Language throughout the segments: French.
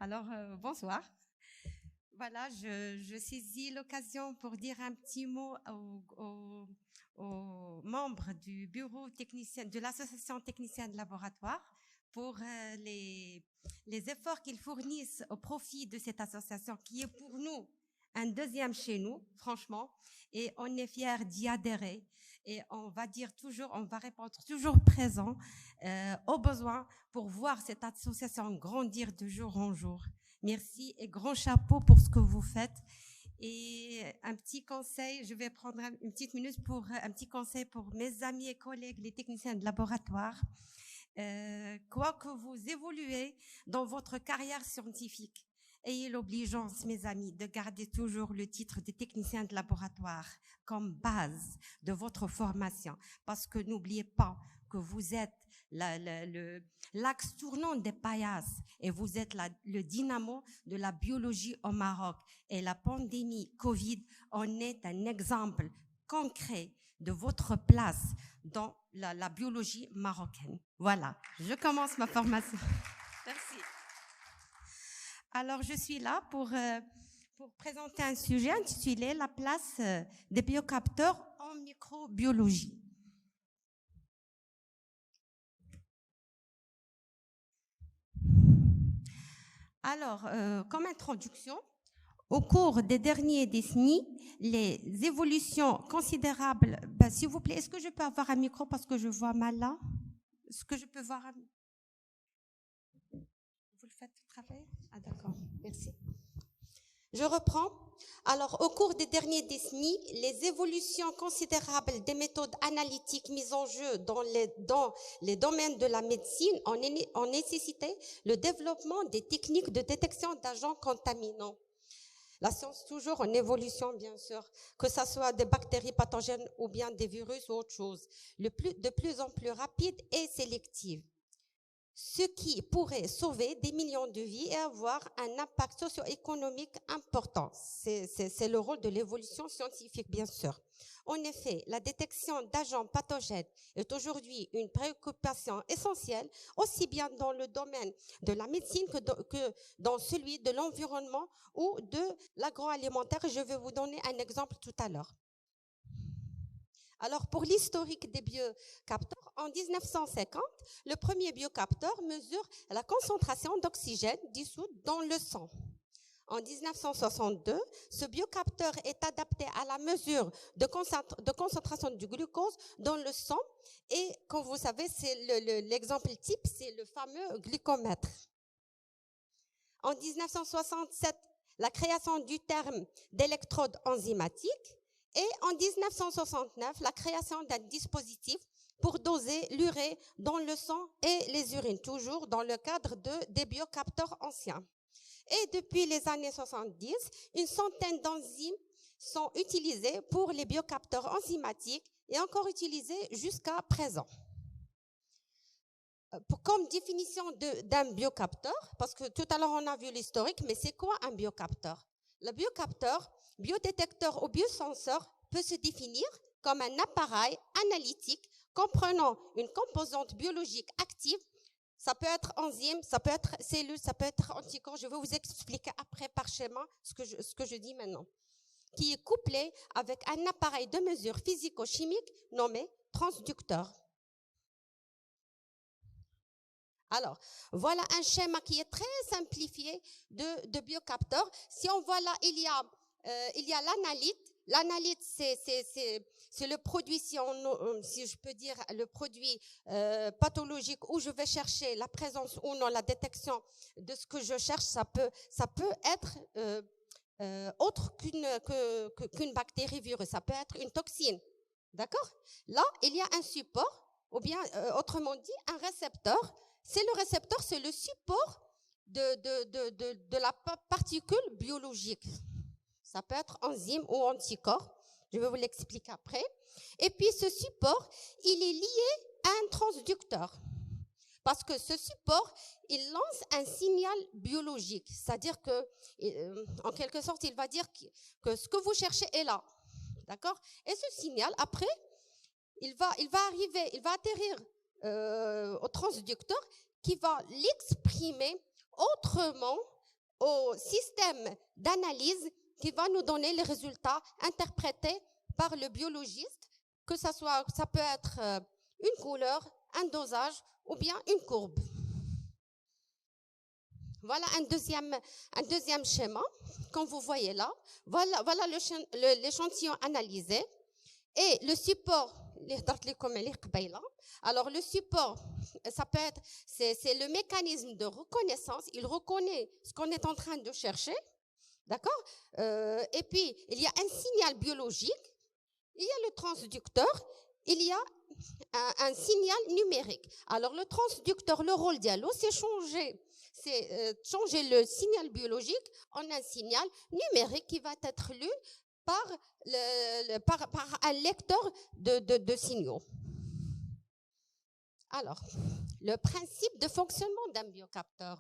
Alors, bonsoir. Voilà, je saisis l'occasion pour dire un petit mot aux membres du bureau technicien, de l'association technicien de laboratoire pour les efforts qu'ils fournissent au profit de cette association qui est pour nous un deuxième chez nous, franchement, et on est fiers d'y adhérer. Et on va dire toujours, on va répondre toujours présent aux besoins pour voir cette association grandir de jour en jour. Merci et grand chapeau pour ce que vous faites. Et un petit conseil, je vais prendre une petite minute pour un petit conseil pour mes amis et collègues, les techniciens de laboratoire. Quoi que vous évoluez dans votre carrière scientifique, ayez l'obligeance, mes amis, de garder toujours le titre de technicien de laboratoire comme base de votre formation. Parce que n'oubliez pas que vous êtes l'axe tournant des paillasses et vous êtes le dynamo de la biologie au Maroc. Et la pandémie Covid en est un exemple concret de votre place dans la biologie marocaine. Voilà, je commence ma formation. Merci. Alors, je suis là pour présenter un sujet intitulé « La place des biocapteurs en microbiologie ». Alors, comme introduction, au cours des dernières décennies, les évolutions considérables... s'il vous plaît, est-ce que je peux avoir un micro parce que je vois mal là? Est-ce que je peux voir un... Vous le faites travailler? Ah d'accord, merci. Je reprends. Alors, au cours des dernières décennies, les évolutions considérables des méthodes analytiques mises en jeu dans les domaines de la médecine ont nécessité le développement des techniques de détection d'agents contaminants. La science toujours en évolution, bien sûr, que ce soit des bactéries pathogènes ou bien des virus ou autre chose, de plus en plus rapide et sélective. Ce qui pourrait sauver des millions de vies et avoir un impact socio-économique important. C'est le rôle de l'évolution scientifique, bien sûr. En effet, la détection d'agents pathogènes est aujourd'hui une préoccupation essentielle, aussi bien dans le domaine de la médecine que dans celui de l'environnement ou de l'agroalimentaire. Je vais vous donner un exemple tout à l'heure. Alors, pour l'historique des biocapteurs, en 1950, le premier biocapteur mesure la concentration d'oxygène dissoute dans le sang. En 1962, ce biocapteur est adapté à la mesure de concentration du glucose dans le sang. Et comme vous savez, c'est l'exemple type, c'est le fameux glucomètre. En 1967, la création du terme d'électrode enzymatique. Et en 1969, la création d'un dispositif pour doser l'urée dans le sang et les urines, toujours dans le cadre des biocapteurs anciens. Et depuis les années 70, une centaine d'enzymes sont utilisées pour les biocapteurs enzymatiques et encore utilisées jusqu'à présent. Comme définition d'un biocapteur, parce que tout à l'heure on a vu l'historique, mais c'est quoi un biocapteur? Le biocapteur, biodétecteur ou biosenseur peut se définir comme un appareil analytique comprenant une composante biologique active. Ça peut être enzyme, ça peut être cellule, ça peut être anticorps. Je vais vous expliquer après par schéma ce que je dis maintenant. Qui est couplé avec un appareil de mesure physico-chimique nommé transducteur. Alors, voilà un schéma qui est très simplifié de biocapteurs. Si on voit là, il y a l'analyte. L'analyte, c'est le produit, si je peux dire, le produit pathologique où je vais chercher la présence ou non, la détection de ce que je cherche. Ça peut être autre qu'une bactérie virus. Ça peut être une toxine. D'accord? Là, il y a un support, ou bien, autrement dit, un récepteur. C'est le récepteur, c'est le support de la particule biologique. Ça peut être enzyme ou anticorps. Je vais vous l'expliquer après. Et puis, ce support, il est lié à un transducteur. Parce que ce support, il lance un signal biologique. C'est-à-dire que, en quelque sorte, il va dire que ce que vous cherchez est là. D'accord? Et ce signal, après, il va atterrir au transducteur qui va l'exprimer autrement au système d'analyse qui va nous donner les résultats interprétés par le biologiste, que ça peut être une couleur, un dosage ou bien une courbe. Voilà un deuxième schéma, comme vous voyez là. Voilà l'échantillon analysé et le support. Alors le support, ça peut être, c'est le mécanisme de reconnaissance. Il reconnaît ce qu'on est en train de chercher, d'accord. Et puis il y a un signal biologique, il y a le transducteur, il y a un signal numérique. Alors le transducteur, le rôle dialogue, c'est changer le signal biologique en un signal numérique qui va être lu par un lecteur de signaux. Alors, le principe de fonctionnement d'un biocapteur.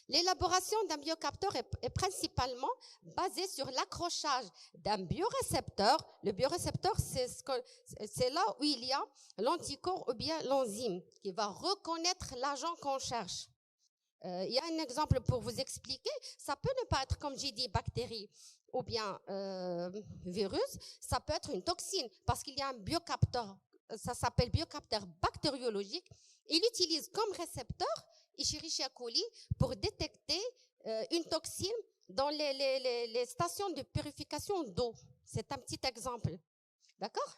L'élaboration d'un biocapteur est principalement basée sur l'accrochage d'un biorécepteur. Le biorécepteur, c'est là où il y a l'anticorps ou bien l'enzyme qui va reconnaître l'agent qu'on cherche. Il y a un exemple pour vous expliquer. Ça peut ne pas être, comme j'ai dit, bactérie ou bien virus. Ça peut être une toxine parce qu'il y a un biocapteur. Ça s'appelle biocapteur bactériologique. Il utilise comme récepteur Escherichia coli pour détecter une toxine dans les stations de purification d'eau. C'est un petit exemple. D'accord?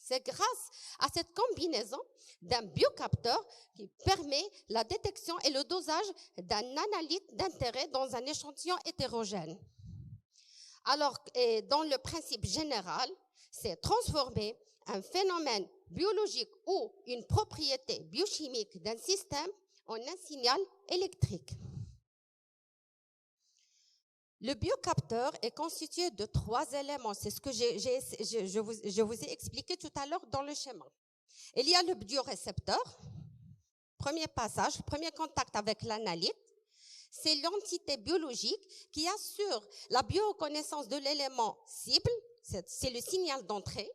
C'est grâce à cette combinaison d'un biocapteur qui permet la détection et le dosage d'un analyte d'intérêt dans un échantillon hétérogène. Alors, dans le principe général, c'est transformer un phénomène biologique ou une propriété biochimique d'un système en un signal électrique. Le biocapteur est constitué de 3 éléments. C'est ce que je vous ai expliqué tout à l'heure dans le schéma. Il y a le biorécepteur, premier passage, premier contact avec l'analyte. C'est l'entité biologique qui assure la bioreconnaissance de l'élément cible, c'est le signal d'entrée.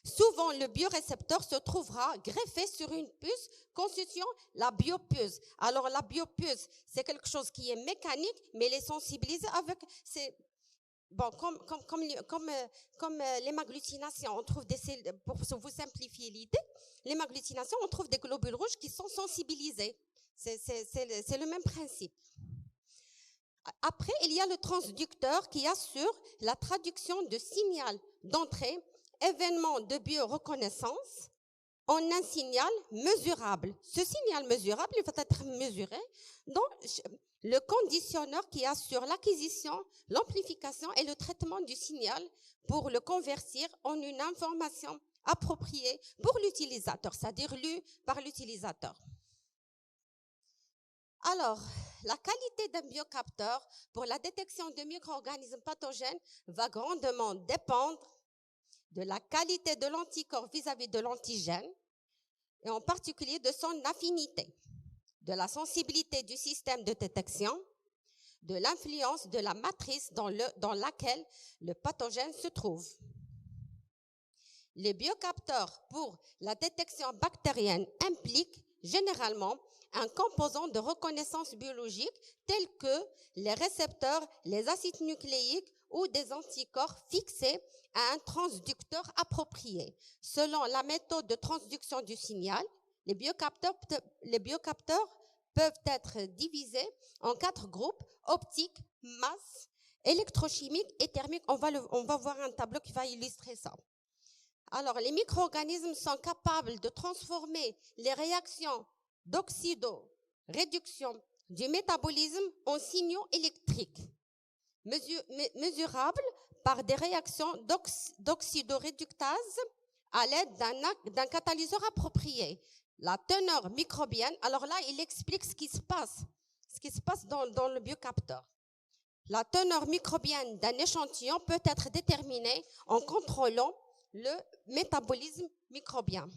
Souvent, le biorécepteur se trouvera greffé sur une puce constituant la biopuce. Alors, la biopuce, c'est quelque chose qui est mécanique, mais il est sensibilisé avec... Bon, comme l'hémagglutinations, on trouve pour vous simplifier l'idée, l'hémagglutinations, on trouve des globules rouges qui sont sensibilisés. C'est le même principe. Après, il y a le transducteur qui assure la traduction de signal d'entrée, événement de bioreconnaissance, en un signal mesurable. Ce signal mesurable, il va être mesuré dans le conditionneur qui assure l'acquisition, l'amplification et le traitement du signal pour le convertir en une information appropriée pour l'utilisateur, c'est-à-dire lue par l'utilisateur. Alors, la qualité d'un biocapteur pour la détection de micro-organismes pathogènes va grandement dépendre de la qualité de l'anticorps vis-à-vis de l'antigène, et en particulier de son affinité, de la sensibilité du système de détection, de l'influence de la matrice dans laquelle le pathogène se trouve. Les biocapteurs pour la détection bactérienne impliquent généralement un composant de reconnaissance biologique tel que les récepteurs, les acides nucléiques ou des anticorps fixés à un transducteur approprié. Selon la méthode de transduction du signal, les biocapteurs peuvent être divisés en 4 groupes: optique, masse, électrochimique et thermique. On va voir un tableau qui va illustrer ça. Alors, les micro-organismes sont capables de transformer les réactions d'oxydoréduction du métabolisme en signaux électriques, mesurables par des réactions d'oxydoréductase à l'aide d'un catalyseur approprié. La teneur microbienne, alors là, il explique ce qui se passe dans le biocapteur. La teneur microbienne d'un échantillon peut être déterminée en contrôlant le métabolisme microbien.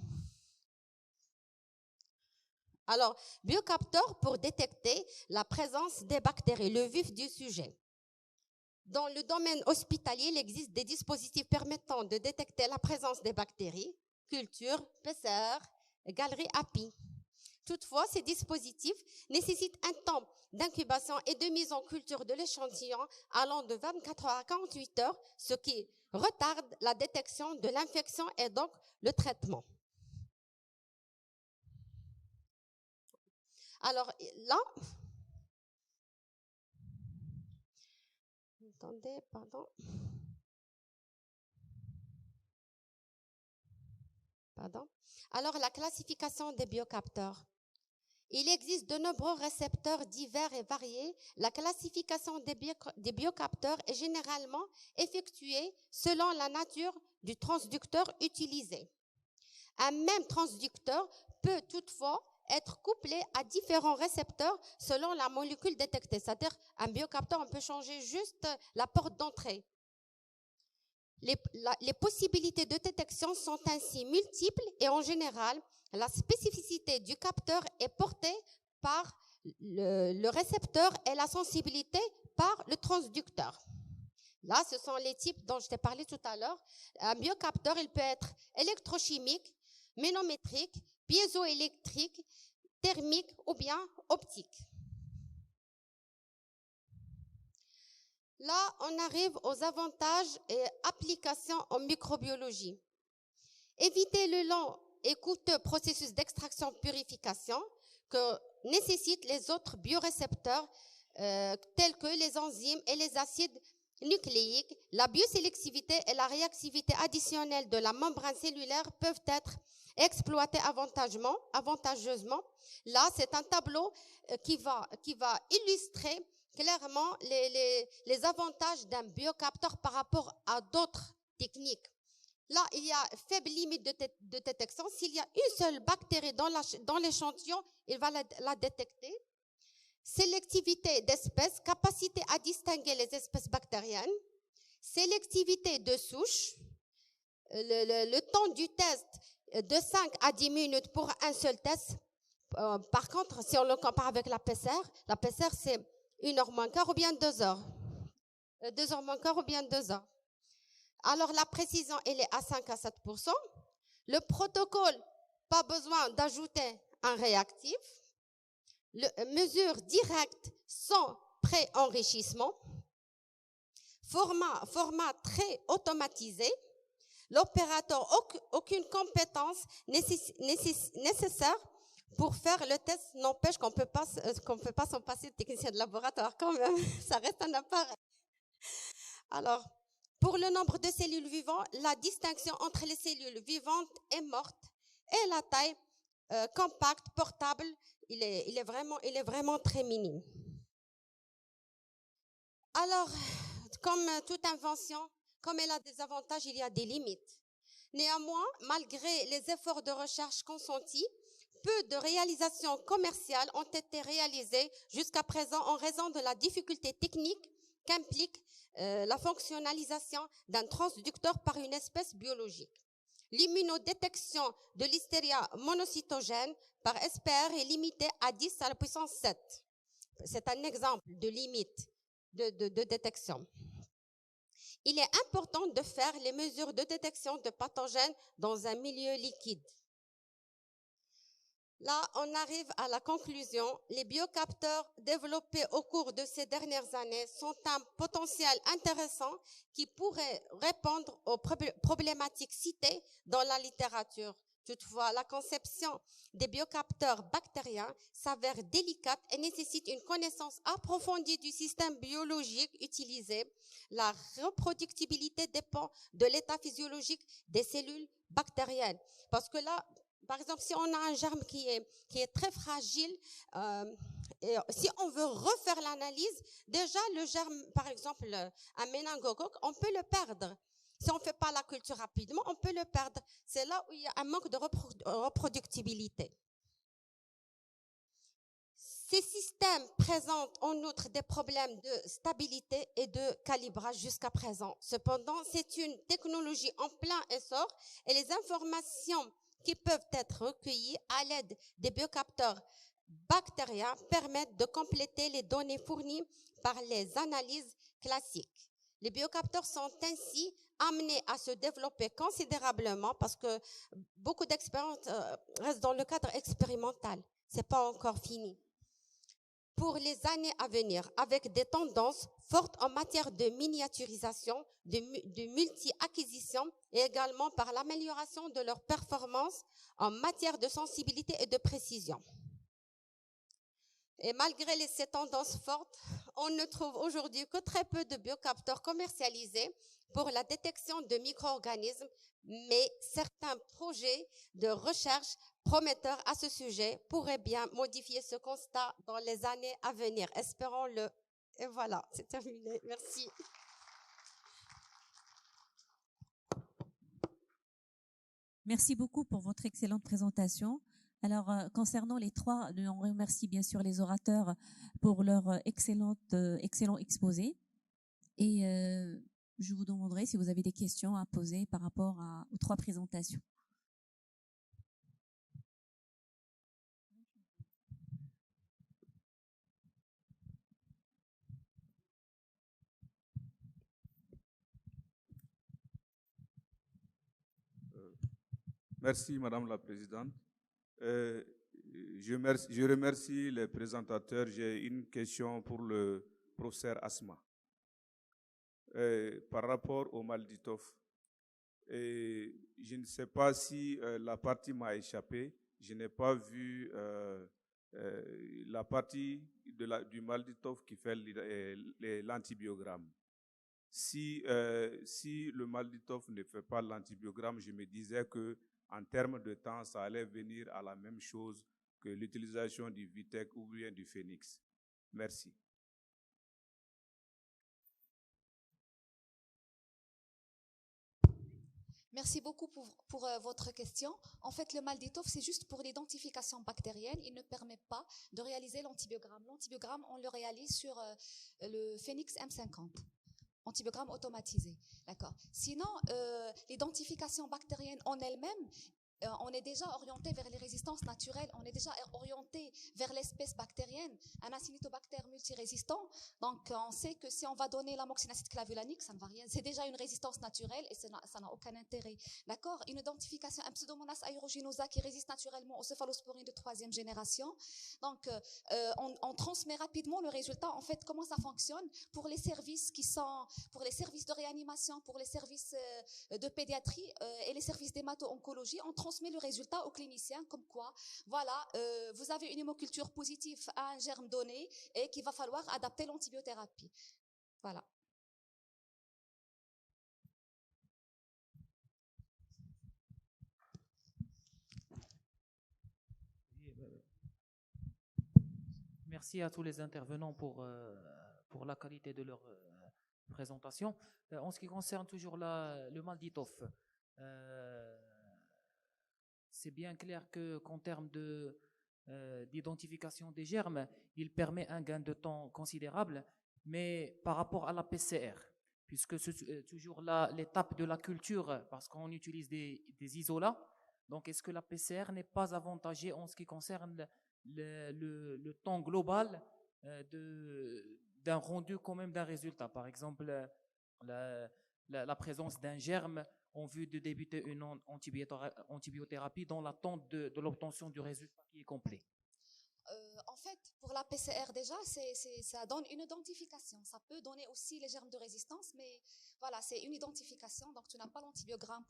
Alors, biocapteur pour détecter la présence des bactéries, le vif du sujet. Dans le domaine hospitalier, il existe des dispositifs permettant de détecter la présence des bactéries, culture, PCR, galerie API. Toutefois, ces dispositifs nécessitent un temps d'incubation et de mise en culture de l'échantillon allant de 24 heures à 48 heures, ce qui retarde la détection de l'infection et donc le traitement. Alors là, attendez, pardon. Alors, la classification des biocapteurs. Il existe de nombreux récepteurs divers et variés. La classification des biocapteurs est généralement effectuée selon la nature du transducteur utilisé. Un même transducteur peut toutefois être couplé à différents récepteurs selon la molécule détectée. C'est-à-dire, un biocapteur, on peut changer juste la porte d'entrée. Les possibilités de détection sont ainsi multiples et en général, la spécificité du capteur est portée par le récepteur et la sensibilité par le transducteur. Là, ce sont les types dont je t'ai parlé tout à l'heure. Un biocapteur, il peut être électrochimique, ménométrique, piézoélectrique, thermique ou bien optique. Là, on arrive aux avantages et applications en microbiologie. Éviter le long et coûteux processus d'extraction-purification que nécessitent les autres biorécepteurs tels que les enzymes et les acides nucléiques. La biosélectivité et la réactivité additionnelle de la membrane cellulaire peuvent être exploitées avantageusement. Là, c'est un tableau qui va illustrer clairement les avantages d'un biocapteur par rapport à d'autres techniques. Là, il y a faible limite de détection. S'il y a une seule bactérie dans l'échantillon, il va la détecter. Sélectivité d'espèces, capacité à distinguer les espèces bactériennes. Sélectivité de souche. Le temps du test de 5 à 10 minutes pour un seul test. Par contre, si on le compare avec la PCR, c'est 1 heure moins quart ou bien 2 heures. 2 heures moins quart ou bien 2 heures. Alors, la précision, elle est à 5 à 7%. Le protocole, pas besoin d'ajouter un réactif. Mesure directe sans pré-enrichissement. Format très automatisé. L'opérateur, aucune compétence nécessaire pour faire le test, n'empêche qu'on peut pas s'en passer de technicien de laboratoire quand même, ça reste un appareil. Alors, pour le nombre de cellules vivantes, la distinction entre les cellules vivantes et mortes et la taille compacte, portable, il est vraiment très minime. Alors, comme toute invention, comme elle a des avantages, il y a des limites. Néanmoins, malgré les efforts de recherche consentis, peu de réalisations commerciales ont été réalisées jusqu'à présent en raison de la difficulté technique qu'implique la fonctionnalisation d'un transducteur par une espèce biologique. L'immunodétection de l'hystéria monocytogène par SPR est limitée à 10 à la puissance 7. C'est un exemple de limite de détection. Il est important de faire les mesures de détection de pathogènes dans un milieu liquide. Là, on arrive à la conclusion. Les biocapteurs développés au cours de ces dernières années sont un potentiel intéressant qui pourrait répondre aux problématiques citées dans la littérature. Toutefois, la conception des biocapteurs bactériens s'avère délicate et nécessite une connaissance approfondie du système biologique utilisé. La reproductibilité dépend de l'état physiologique des cellules bactériennes. Parce que là, par exemple, si on a un germe qui est très fragile, et si on veut refaire l'analyse, déjà le germe, par exemple, un méningocoque, on peut le perdre. Si on ne fait pas la culture rapidement, on peut le perdre. C'est là où il y a un manque de reproductibilité. Ces systèmes présentent en outre des problèmes de stabilité et de calibrage jusqu'à présent. Cependant, c'est une technologie en plein essor et les informations qui peuvent être recueillies à l'aide des biocapteurs bactériens permettent de compléter les données fournies par les analyses classiques. Les biocapteurs sont ainsi amenés à se développer considérablement parce que beaucoup d'expériences restent dans le cadre expérimental. c'est pas encore fini. Pour les années à venir, avec des tendances fortes en matière de miniaturisation, de multi-acquisition et également par l'amélioration de leurs performances en matière de sensibilité et de précision. Et malgré ces tendances fortes, on ne trouve aujourd'hui que très peu de biocapteurs commercialisés pour la détection de micro-organismes, mais certains projets de recherche prometteurs à ce sujet pourraient bien modifier ce constat dans les années à venir. Espérons-le. Et voilà, c'est terminé. Merci. Merci beaucoup pour votre excellente présentation. Alors, concernant les trois, on remercie bien sûr les orateurs pour leur excellent exposé. Et je vous demanderai si vous avez des questions à poser par rapport aux trois présentations. Merci, Madame la Présidente. Je remercie les présentateurs. J'ai une question pour le professeur Asma. Par rapport au Malditov, je ne sais pas si la partie m'a échappé. Je n'ai pas vu la partie du Malditov qui fait l'antibiogramme. Si le Malditov ne fait pas l'antibiogramme, je me disais que en termes de temps, ça allait venir à la même chose que l'utilisation du Vitec ou bien du Phoenix. Merci. Merci beaucoup pour votre question. En fait, le Malditov, c'est juste pour l'identification bactérienne. Il ne permet pas de réaliser l'antibiogramme. L'antibiogramme, on le réalise sur le Phoenix M50. Antibiogramme automatisé, d'accord. Sinon, l'identification bactérienne en elle-même, on est déjà orienté vers les résistances naturelles, on est déjà orienté vers l'espèce bactérienne, un Acinetobacter multirésistant. Donc, on sait que si on va donner l'amoxinacide clavulanique, ça ne va rien. C'est déjà une résistance naturelle et ça n'a aucun intérêt. D'accord? Une identification, un Pseudomonas aeruginosa qui résiste naturellement aux céphalosporines de 3e génération. Donc, on transmet rapidement le résultat. En fait, comment ça fonctionne? Pour les services pour les services de réanimation, pour les services de pédiatrie et les services d'hémato-oncologie, on transmet le résultat aux cliniciens comme quoi, voilà, vous avez une hémoculture positive à un germe donné et qu'il va falloir adapter l'antibiothérapie. Voilà. Merci à tous les intervenants pour la qualité de leur présentation. En ce qui concerne toujours le Malditov, c'est bien clair qu'en termes d'identification des germes, il permet un gain de temps considérable, mais par rapport à la PCR, puisque c'est toujours l'étape de la culture, parce qu'on utilise des isolats, donc est-ce que la PCR n'est pas avantagée en ce qui concerne le temps global d'un rendu quand même d'un résultat? Par exemple, la présence d'un germe en vue de débuter une antibiothérapie dans l'attente de l'obtention du résultat qui est complet. En fait, pour la PCR déjà, ça donne une identification. Ça peut donner aussi les germes de résistance, mais voilà, c'est une identification. Donc, tu n'as pas l'antibiogramme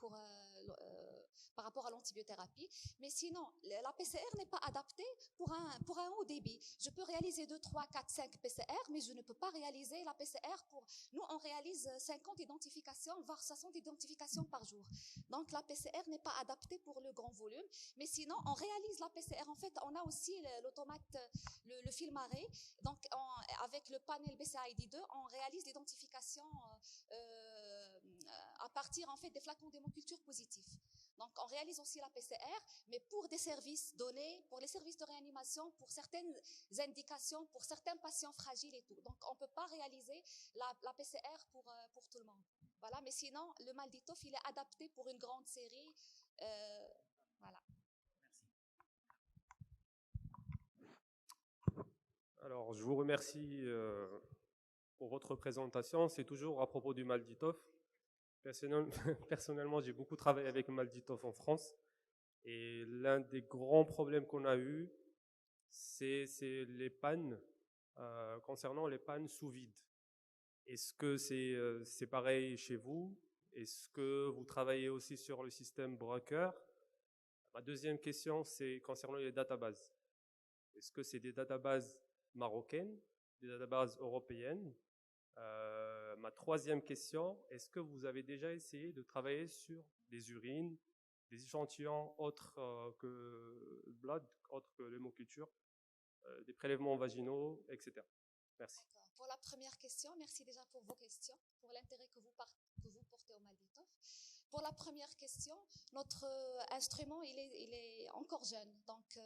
par rapport à l'antibiothérapie. Mais sinon, la PCR n'est pas adaptée pour un haut débit. Je peux réaliser 2, 3, 4, 5 PCR, mais je ne peux pas réaliser la PCR pour... Nous, on réalise 50 identifications, voire 60 identifications par jour. Donc, la PCR n'est pas adaptée pour le grand volume. Mais sinon, on réalise la PCR. En fait, on a aussi l'automate, le FILMARRAY. Donc, avec le panel BCID2, on réalise l'identification à partir en fait des flacons d'hémoculture positifs. Donc, on réalise aussi la PCR, mais pour des services donnés, pour les services de réanimation, pour certaines indications, pour certains patients fragiles et tout. Donc, on ne peut pas réaliser la PCR pour tout le monde. Voilà, mais sinon, le Malditov, il est adapté pour une grande série. Voilà. Alors, je vous remercie pour votre présentation. C'est toujours à propos du Malditov. Personnellement, j'ai beaucoup travaillé avec le Malditov en France. Et l'un des grands problèmes qu'on a eu, c'est les pannes, concernant les pannes sous vide. Est-ce que c'est pareil chez vous? Est-ce que vous travaillez aussi sur le système broker? Ma deuxième question, c'est concernant les databases. Est-ce que c'est des databases marocaines, des databases européennes? Ma troisième question, est-ce que vous avez déjà essayé de travailler sur des urines, des échantillons autres que le blood, autres que l'hémoculture, des prélèvements vaginaux, etc. Merci. D'accord. Pour la première question, merci déjà pour vos questions, pour l'intérêt que vous portez au Malditov. Pour la première question, notre instrument, il est encore jeune, donc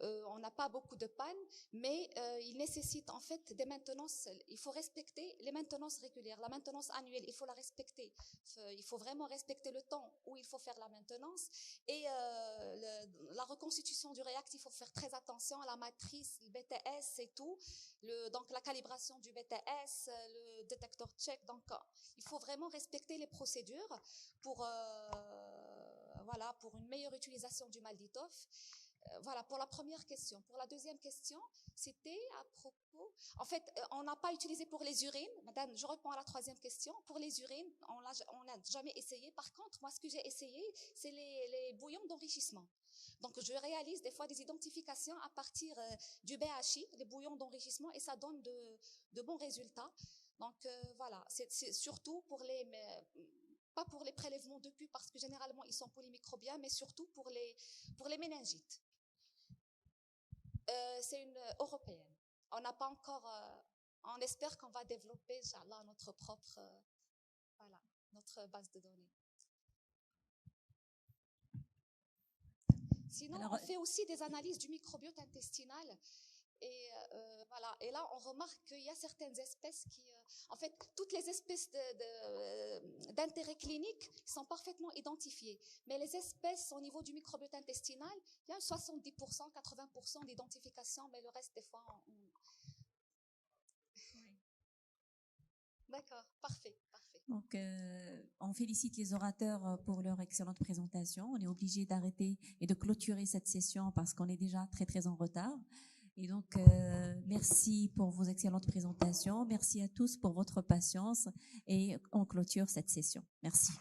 on n'a pas beaucoup de pannes, mais il nécessite en fait des maintenances. Il faut respecter les maintenances régulières, la maintenance annuelle, il faut la respecter. Il faut vraiment respecter le temps où il faut faire la maintenance. Et la reconstitution du réactif, il faut faire très attention à la matrice, le BTS et tout, donc la calibration du BTS, le détecteur check. Donc il faut vraiment respecter les procédures pour une meilleure utilisation du Malditov. Voilà pour la première question. Pour la deuxième question, c'était à propos... En fait, on n'a pas utilisé pour les urines. Madame, je réponds à la troisième question. Pour les urines, on n'a jamais essayé. Par contre, moi, ce que j'ai essayé, c'est les bouillons d'enrichissement. Donc, je réalise des fois des identifications à partir du BHI, les bouillons d'enrichissement, et ça donne de bons résultats. Donc, voilà, c'est surtout pour pas pour les prélèvements de pus, parce que généralement, ils sont polymicrobiens, mais surtout pour les méningites. C'est une européenne. On n'a pas encore... on espère qu'on va développer, Inch'Allah, notre propre notre base de données. Sinon, on fait aussi des analyses du microbiote intestinal. Et et là, on remarque qu'il y a certaines espèces qui... en fait, toutes les espèces d'intérêt clinique sont parfaitement identifiées. Mais les espèces au niveau du microbiote intestinal, il y a 70%, 80% d'identification, mais le reste, des fois, D'accord, parfait. Donc, on félicite les orateurs pour leur excellente présentation. On est obligé d'arrêter et de clôturer cette session parce qu'on est déjà très, très en retard. Et donc, merci pour vos excellentes présentations. Merci à tous pour votre patience et on clôture cette session. Merci.